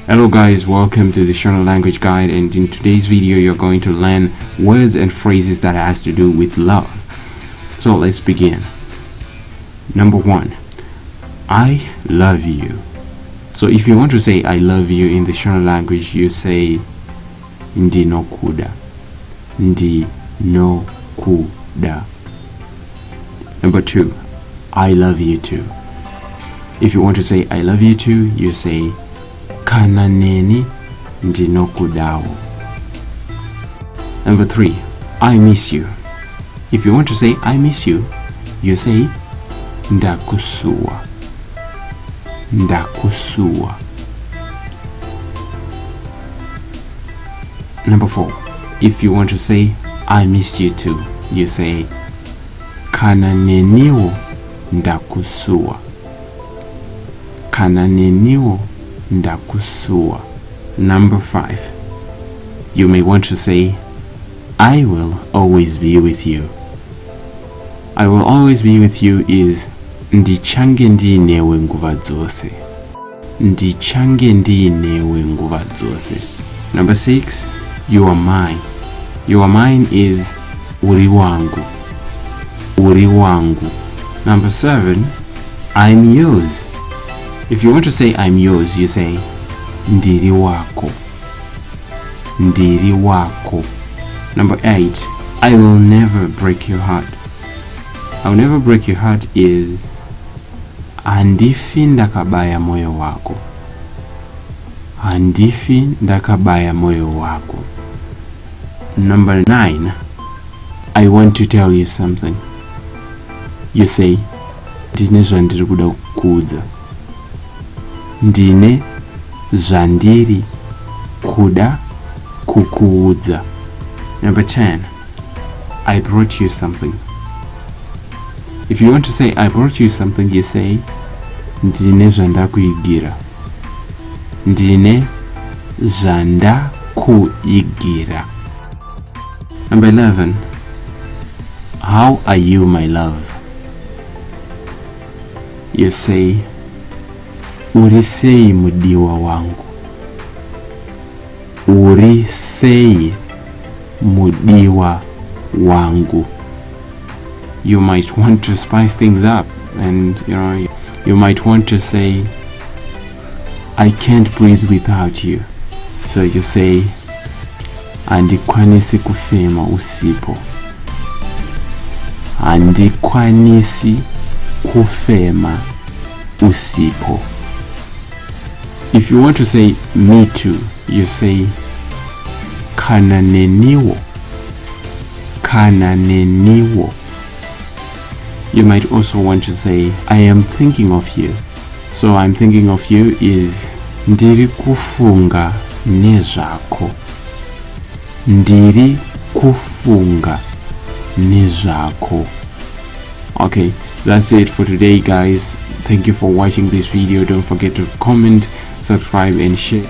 Hello guys, welcome to the Shona language guide, and in today's video you're going to learn words and phrases that has to do with love. So let's begin. Number 1, I love you. So if you want to say I love you in the Shona language, you say ndinokuda. Ndinokuda. Number 2, I love you too. If you want to say I love you too, you say kana neni ndinokudawo. Number 3, I miss you. If you want to say I miss you, you say ndakusuwa. Ndakusuwa. Number 4, if you want to say I miss you too, you say kana neniwo ndakusuwa. Kana neniwo ndakusuwa. Number 5, you may want to say I will always be with you. I will always be with you is ndichange ndinewe nguva dzose. Ndichange ndinewe nguva dzose. Number 6, you are mine. You are mine is uri wangu. Uri wangu. Number 7, I'm yours. If you want to say I'm yours, you say ndiri wako. Ndiri wako. Number 8, I will never break your heart. I will never break your heart is andifi ndakabaya moyo wako. Andifi ndakabaya moyo wako. Number 9, I want to tell you something. You say ndine zvandiri kuda kukuudza. Ndine zvandiri kuda kukuudza. Number 10, I brought you something. If you want to say I brought you something, you say ndine zvandakuigira. Ndine zvandakuigira. Number 11, how are you, my love? You say urisei mudiwa wangu. Urisei mudiwa wangu. You might want to spice things up, and you might want to say I can't breathe without you. So you say andikwanisi kufema usipo. Andikwanisi kufema usipo. If you want to say me too, you say kana neniwo. Kana neniwo. You might also want to say I am thinking of you. So I'm thinking of you is ndiri kufunga nezvako. Ndiri kufunga nezvako. Okay, that's it for today guys. Thank you for watching this video. Don't forget to comment, subscribe and share.